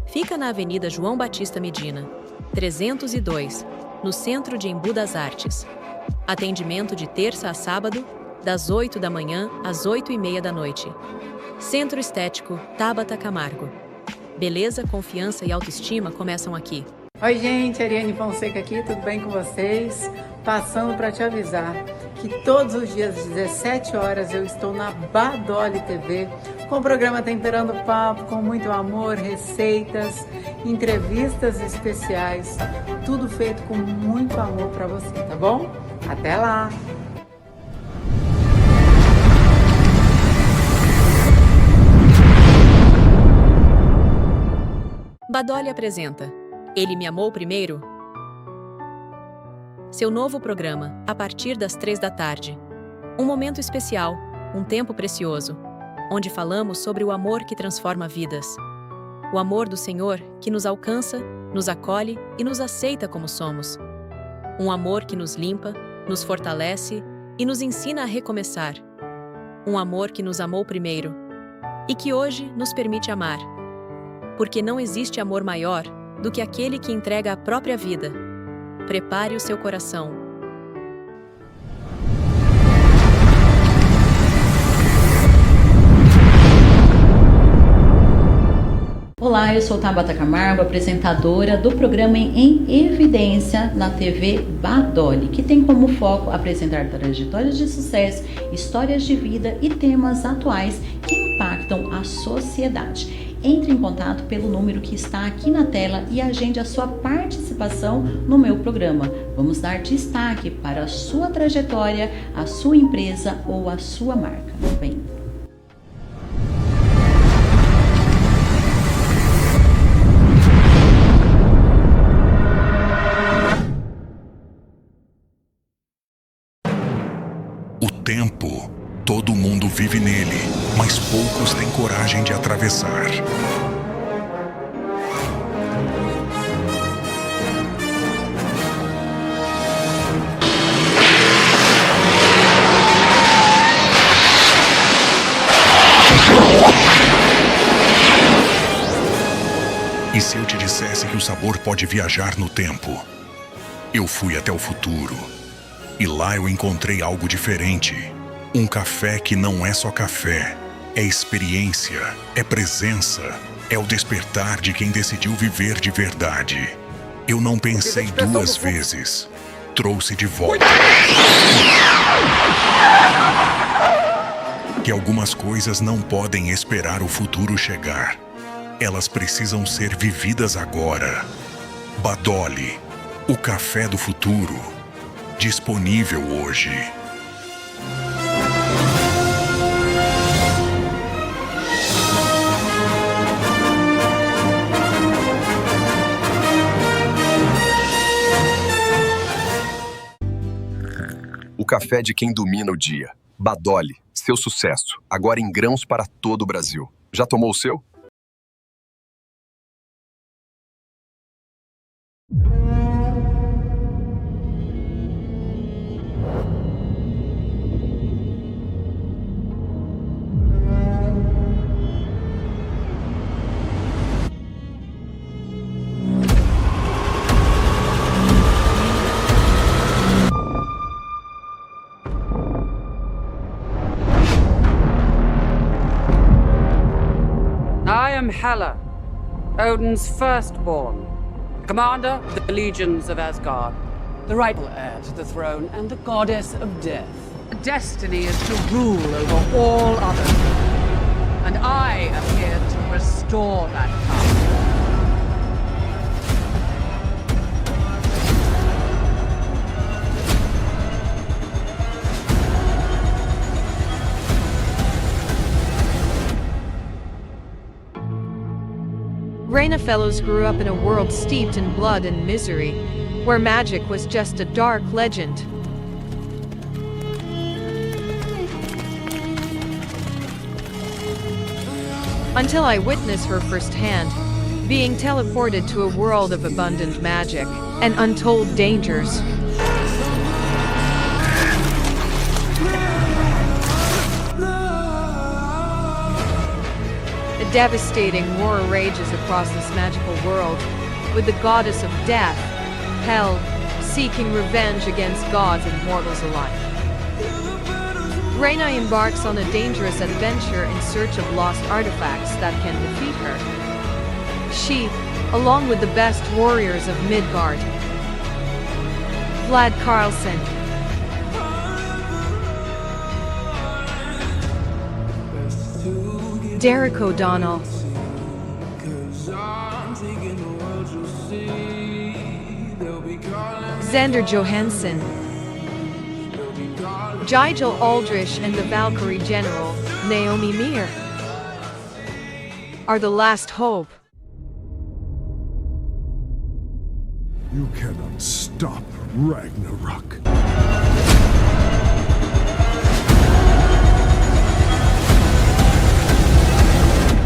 Fica na Avenida João Batista Medina, 302, no centro de Embu das Artes. Atendimento de terça a sábado, das 8 da manhã às 8h30 da noite. Centro Estético Tabata Camargo. Beleza, confiança e autoestima começam aqui. Oi gente, Ariane Fonseca aqui, tudo bem com vocês? Passando para te avisar que todos os dias às 17 horas eu estou na Badoli TV com o programa Temperando o Papo, com muito amor, receitas, entrevistas especiais, tudo feito com muito amor para você, tá bom? Até lá! Badoli apresenta Ele Me Amou Primeiro? Seu novo programa, a partir das 3 da tarde. Um momento especial, um tempo precioso, onde falamos sobre o amor que transforma vidas. O amor do Senhor que nos alcança, nos acolhe e nos aceita como somos. Um amor que nos limpa, nos fortalece e nos ensina a recomeçar. Um amor que nos amou primeiro e que hoje nos permite amar. Porque não existe amor maior do que aquele que entrega a própria vida. Prepare o seu coração. Olá, eu sou Tabata Camargo, apresentadora do programa Em Evidência na TV Badoli, que tem como foco apresentar trajetórias de sucesso, histórias de vida e temas atuais que impactam a sociedade. Entre em contato pelo número que está aqui na tela e agende a sua participação no meu programa. Vamos dar destaque para a sua trajetória, a sua empresa ou a sua marca. Bem. O tempo, todo mundo vive nele, mas poucos têm coragem de atravessar. E se eu te dissesse que o sabor pode viajar no tempo? Eu fui até o futuro. E lá eu encontrei algo diferente. Um café que não é só café. É experiência, é presença, é o despertar de quem decidiu viver de verdade. Eu não pensei duas vezes. Trouxe de volta. Que algumas coisas não podem esperar o futuro chegar. Elas precisam ser vividas agora. Badoli, o café do futuro. Disponível hoje. O café de quem domina o dia. Badoli, seu sucesso, agora em grãos para todo o Brasil. Já tomou o seu? I am Hela, Odin's firstborn, commander of the legions of Asgard, the rightful heir to the throne, and the goddess of death. The destiny is to rule over all others, and I am here to restore that power. Reyna Fellows grew up in a world steeped in blood and misery, where magic was just a dark legend. Until I witnessed her firsthand, being teleported to a world of abundant magic and untold dangers. A devastating war rages across this magical world, with the goddess of death, Hel, seeking revenge against gods and mortals alike. Reyna embarks on a dangerous adventure in search of lost artifacts that can defeat her. She, along with the best warriors of Midgard, Vlad Carlson, Derek O'Donnell, Xander Johansson, Jigel Aldrich, and the Valkyrie General, Naomi Mir, are the last hope. You cannot stop Ragnarok.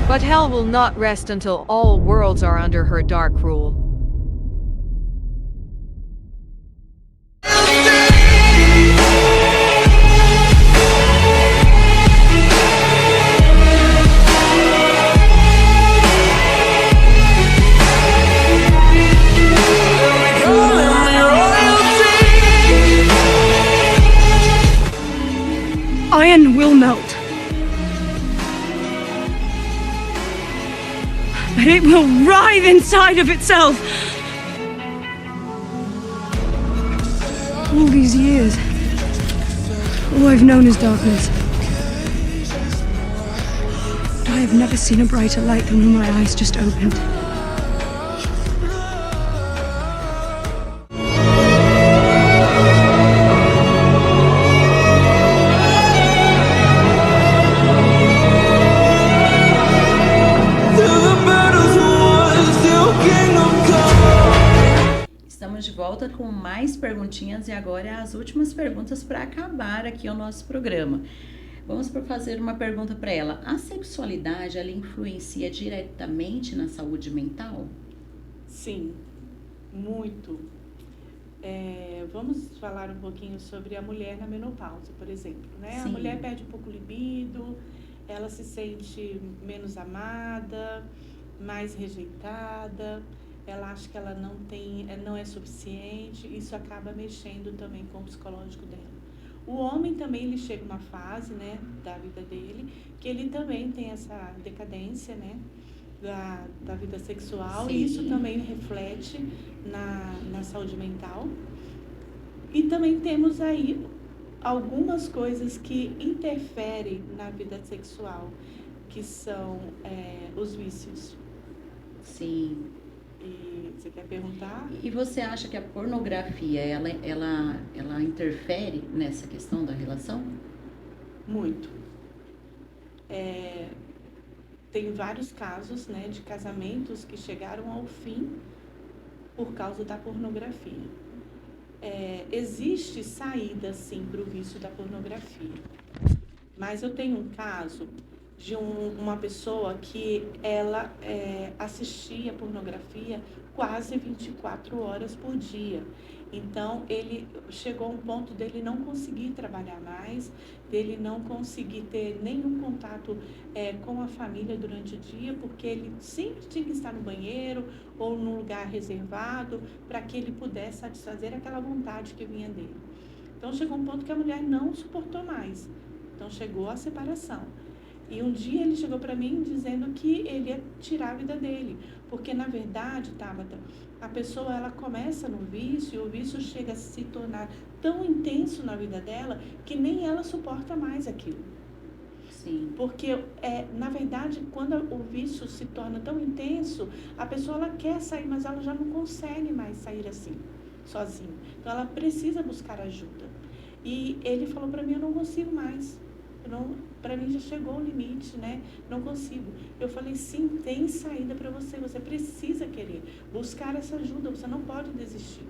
But Hel will not rest until all worlds are under her dark rule. Iron will melt. But it will writhe inside of itself. All these years, all I've known is darkness. But I have never seen a brighter light than when my eyes just opened. De volta com mais perguntinhas e agora as últimas perguntas para acabar aqui o nosso programa. Vamos fazer uma pergunta para ela. A sexualidade, ela influencia diretamente na saúde mental? Sim, muito. Vamos falar um pouquinho sobre a mulher na menopausa, por exemplo, né? A mulher perde um pouco o libido, ela se sente menos amada, mais rejeitada. Ela acha que ela não é suficiente, isso acaba mexendo também com o psicológico dela. O homem também, ele chega uma fase, né, da vida dele, que ele também tem essa decadência, né, da vida sexual, Sim. e isso também reflete na saúde mental. E também temos aí algumas coisas que interferem na vida sexual, que são os vícios. Sim. E você quer perguntar? E você acha que a pornografia, ela interfere nessa questão da relação? Muito. Tem vários casos, né, de casamentos que chegaram ao fim por causa da pornografia. Existe saída, sim, para o vício da pornografia. Mas eu tenho um caso de uma pessoa que ela assistia pornografia quase 24 horas por dia. Então, ele chegou a um ponto dele não conseguir trabalhar mais, dele não conseguir ter nenhum contato com a família durante o dia, porque ele sempre tinha que estar no banheiro ou num lugar reservado para que ele pudesse satisfazer aquela vontade que vinha dele. Então, chegou um ponto que a mulher não suportou mais. Então, chegou a separação. E um dia ele chegou para mim dizendo que ele ia tirar a vida dele. Porque, na verdade, Tabata, a pessoa ela começa no vício e o vício chega a se tornar tão intenso na vida dela que nem ela suporta mais aquilo. Sim. Porque, na verdade, quando o vício se torna tão intenso, a pessoa ela quer sair, mas ela já não consegue mais sair assim, sozinha. Então, ela precisa buscar ajuda. E ele falou para mim, eu não consigo mais. Para mim já chegou o limite, né? Não consigo. Eu falei, sim, tem saída para você. Você precisa querer buscar essa ajuda. Você não pode desistir.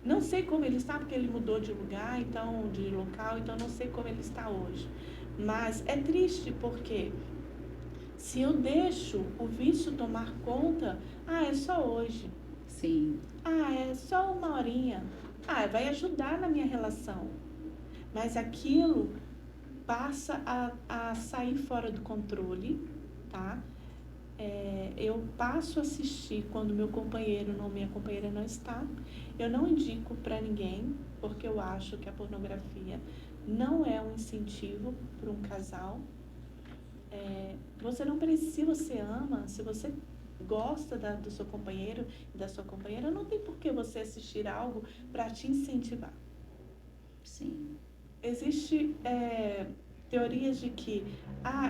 Não sei como ele está, porque ele mudou de lugar, então, de local, então não sei como ele está hoje. Mas é triste porque se eu deixo o vício tomar conta, é só hoje. Sim. É só uma horinha. Vai ajudar na minha relação. Mas aquilo passa a sair fora do controle, tá? Eu passo a assistir quando meu companheiro ou minha companheira não está. Eu não indico para ninguém, porque eu acho que a pornografia não é um incentivo para um casal. Você não precisa, se você ama, se você gosta do seu companheiro e da sua companheira, não tem por que você assistir algo para te incentivar. Sim. Existe teorias de que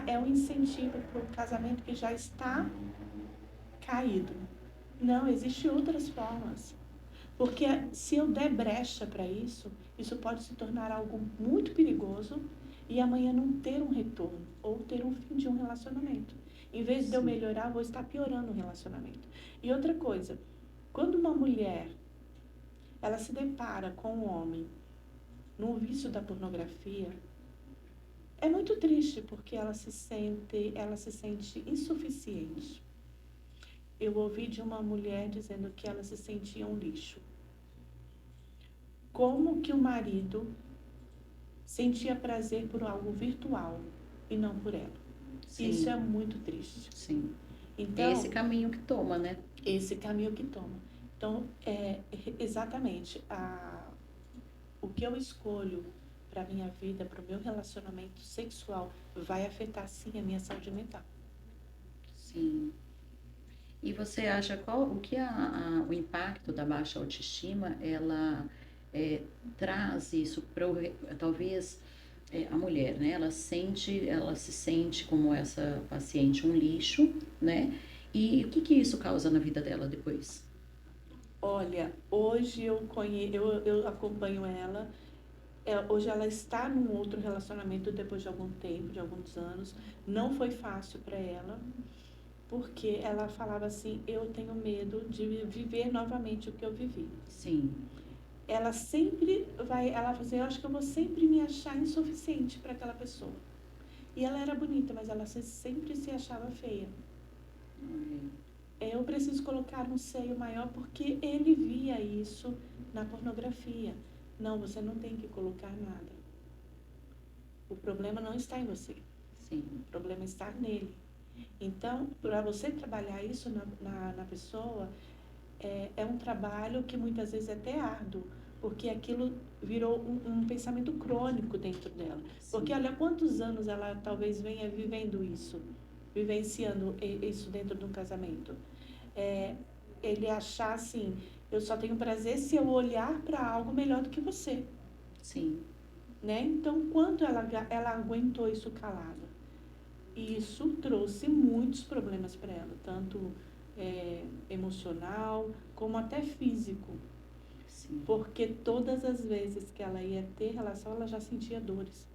é um incentivo para o casamento que já está caído. Não, existem outras formas. Porque se eu der brecha para isso, isso pode se tornar algo muito perigoso e amanhã não ter um retorno ou ter um fim de um relacionamento. Em vez de eu melhorar, eu vou estar piorando o relacionamento. E outra coisa, quando uma mulher ela se depara com um homem no vício da pornografia, é muito triste porque ela se sente insuficiente. Eu ouvi de uma mulher dizendo que ela se sentia um lixo. Como que o marido sentia prazer por algo virtual e não por ela? Sim. Isso é muito triste. Sim. Então, Esse caminho que toma, né? Esse caminho que toma. Então, exatamente, o que eu escolho para a minha vida, para o meu relacionamento sexual, vai afetar, sim, a minha saúde mental. Sim. E você acha o que o impacto da baixa autoestima, ela traz isso para talvez a mulher, né? Ela se sente como essa paciente um lixo, né? E o que isso causa na vida dela depois? Olha, hoje eu acompanho ela. Hoje ela está num outro relacionamento depois de algum tempo, de alguns anos. Não foi fácil para ela, porque ela falava assim, eu tenho medo de viver novamente o que eu vivi. Sim. Ela fala assim, eu acho que eu vou sempre me achar insuficiente para aquela pessoa. E ela era bonita, mas ela sempre se achava feia. Eu preciso colocar um seio maior porque ele via isso na pornografia. Não, você não tem que colocar nada. O problema não está em você. Sim. O problema está nele. Então, para você trabalhar isso na pessoa, é um trabalho que muitas vezes é até árduo, porque aquilo virou um pensamento crônico dentro dela. Porque olha quantos anos ela talvez venha vivendo isso, vivenciando isso dentro de um casamento. Ele achar assim, eu só tenho prazer se eu olhar para algo melhor do que você. Sim. Né? Então, quanto ela aguentou isso calada? Isso trouxe muitos problemas para ela, tanto emocional como até físico. Sim. Porque todas as vezes que ela ia ter relação, ela já sentia dores.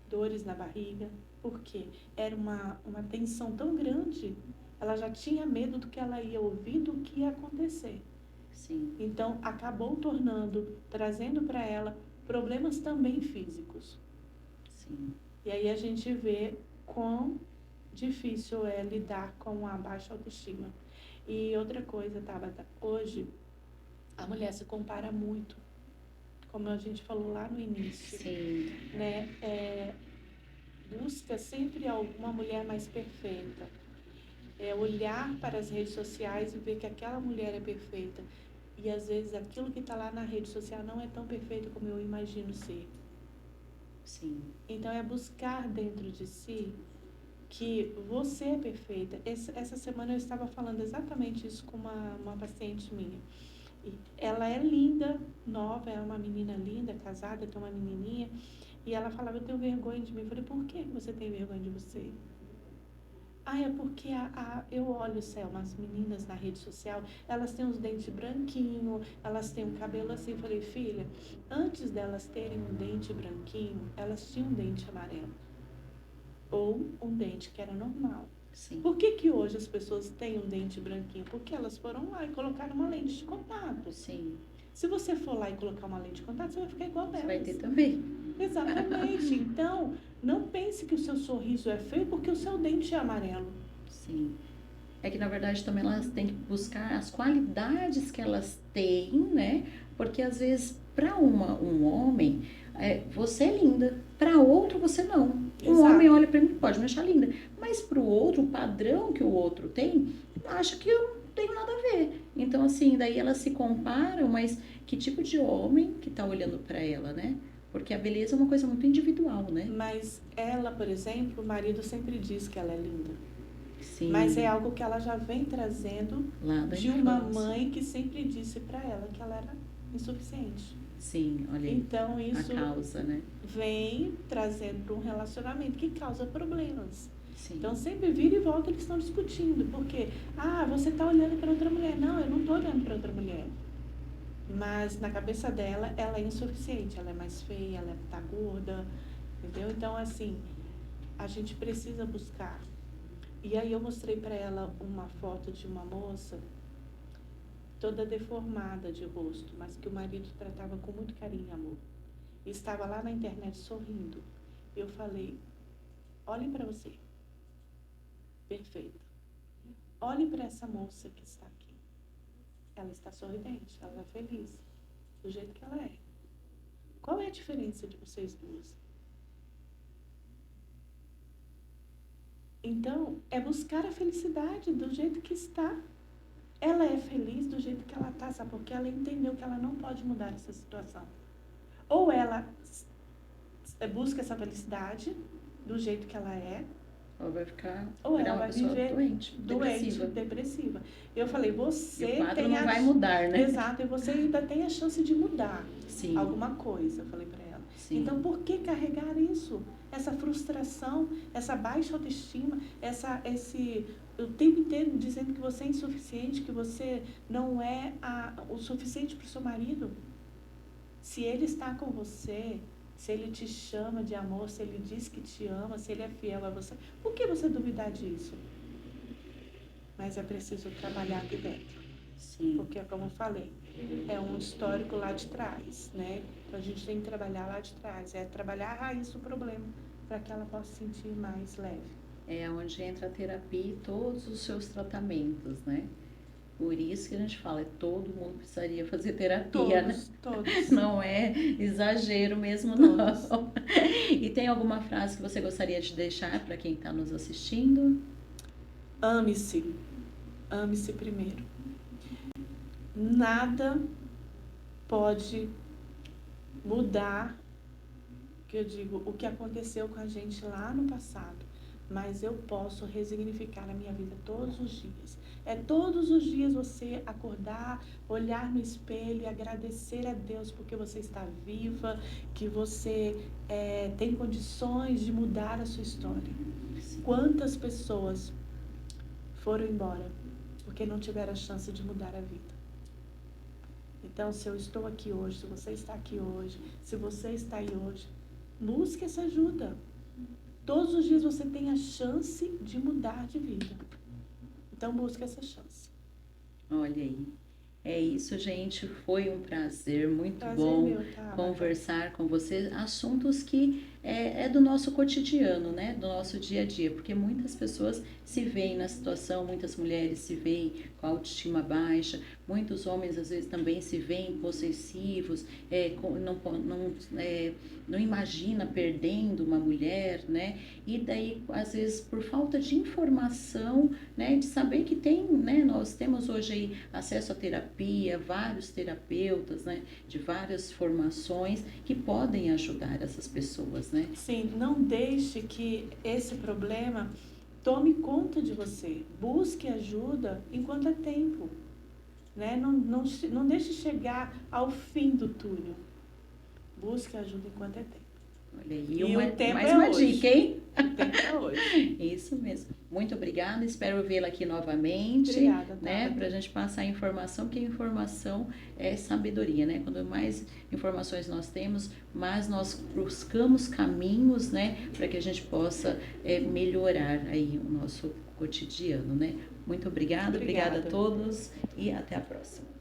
Dores na barriga. Por quê? Era uma tensão tão grande, ela já tinha medo do que ela ia ouvir, do que ia acontecer. Sim. Então, acabou trazendo para ela problemas também físicos. Sim. E aí a gente vê quão difícil é lidar com a baixa autoestima. E outra coisa, Tabata, hoje a mulher se compara muito, como a gente falou lá no início. Sim. Né? Busca sempre alguma mulher mais perfeita. Olhar para as redes sociais e ver que aquela mulher é perfeita. E às vezes aquilo que está lá na rede social não é tão perfeito como eu imagino ser. Sim. Então é buscar dentro de si que você é perfeita. Essa semana eu estava falando exatamente isso com uma paciente minha. E ela é linda, nova, é uma menina linda, casada, tem uma menininha. E ela falava, eu tenho vergonha de mim. Eu falei, por que você tem vergonha de você? É porque eu olho, Selma, as meninas na rede social, elas têm os dentes branquinhos, elas têm um cabelo assim. Eu falei, filha, antes delas terem um dente branquinho, elas tinham um dente amarelo. Ou um dente que era normal. Sim. Por que hoje as pessoas têm um dente branquinho? Porque elas foram lá e colocaram uma lente de contato. Sim. Se você for lá e colocar uma lente de contato, você vai ficar igual delas. Você vai ter também. Exatamente. Então, não pense que o seu sorriso é feio porque o seu dente é amarelo. Sim. É que, na verdade, também elas têm que buscar as qualidades que elas têm, né? Porque, às vezes, para um homem, você é linda. Para outro, você não. Exato. Um homem olha para mim, pode me achar linda. Mas para o outro, o padrão que o outro tem, acha que eu não tenho nada a ver. Então, assim, daí elas se comparam, mas que tipo de homem que tá olhando para ela, né? Porque a beleza é uma coisa muito individual, né? Mas ela, por exemplo, o marido sempre diz que ela é linda. Sim. Mas é algo que ela já vem trazendo lá da de uma infância. mãe que sempre disse para ela que ela era insuficiente. Sim, olha aí. Então, isso a causa, né? vem trazendo para um relacionamento que causa problemas. Sim. Então, sempre vira e volta eles estão discutindo. Porque, você está olhando para outra mulher. Não, eu não estou olhando para outra mulher. Mas na cabeça dela, ela é insuficiente. Ela é mais feia, ela está gorda. Entendeu? Então, assim, a gente precisa buscar. E aí eu mostrei para ela uma foto de uma moça toda deformada de rosto, mas que o marido tratava com muito carinho e amor. E estava lá na internet sorrindo. Eu falei, olhe para você. Perfeita. Olhe para essa moça que está aqui. Ela está sorridente, ela está feliz, do jeito que ela é. Qual é a diferença de vocês duas? Então, é buscar a felicidade do jeito que está. Ela é feliz do jeito que ela está, sabe? Porque ela entendeu que ela não pode mudar essa situação. Ou ela busca essa felicidade do jeito que ela é, ou vai ficar ou ela uma vai pessoa viver doente, depressiva. Eu falei, você e o quadro tem não vai mudar, né? Exato, e você ainda tem a chance de mudar. Sim. Alguma coisa, eu falei para ela. Sim. Então, por que carregar isso? Essa frustração, essa baixa autoestima, esse o tempo inteiro dizendo que você é insuficiente, que você não é o suficiente para o seu marido. Se ele está com você, se ele te chama de amor, se ele diz que te ama, se ele é fiel a você, por que você duvidar disso? Mas é preciso trabalhar aqui dentro. Sim. Porque, como eu falei, é um histórico lá de trás, né? Então, a gente tem que trabalhar lá de trás. É trabalhar a raiz do problema para que ela possa se sentir mais leve. É onde entra a terapia e todos os seus tratamentos, né? Por isso que a gente fala, todo mundo precisaria fazer terapia, né? Todos. Não é exagero mesmo, Todos. não. E tem alguma frase que você gostaria de deixar para quem está nos assistindo? Ame-se. Ame-se primeiro. Nada pode mudar, que eu digo, o que aconteceu com a gente lá no passado, mas eu posso resignificar a minha vida todos os dias. É todos os dias você acordar, olhar no espelho e agradecer a Deus porque você está viva, que você tem condições de mudar a sua história. Quantas pessoas foram embora porque não tiveram a chance de mudar a vida? Então, se eu estou aqui hoje, se você está aqui hoje, se você está aí hoje, busque essa ajuda. Todos os dias você tem a chance de mudar de vida. Então, busque essa chance. Olha aí. É isso, gente. Foi um prazer muito Prazer bom meu, tá, conversar com você. Assuntos que é do nosso cotidiano, né? Do nosso dia a dia. Porque muitas pessoas se veem na situação, muitas mulheres se veem com a autoestima baixa, muitos homens às vezes também se veem possessivos, não imagina perdendo uma mulher, né? E daí, às vezes, por falta de informação, né? De saber que tem, né? Nós temos hoje aí acesso à terapia, vários terapeutas, né? De várias formações que podem ajudar essas pessoas, né? Sim, não deixe que esse problema tome conta de você. Busque ajuda enquanto é tempo, né? Não deixe chegar ao fim do túnel. Busque ajuda enquanto é tempo. Olha aí, E o tempo mais é uma hoje. dica, hein? O tempo é hoje. Isso mesmo. Muito obrigada. Espero vê-la aqui novamente. Obrigada, né? Tabata. Para a gente passar informação, porque informação é sabedoria, né? Quanto mais informações nós temos, mais nós buscamos caminhos, né? Para que a gente possa melhorar aí o nosso cotidiano, né? Muito obrigada a todos e até a próxima.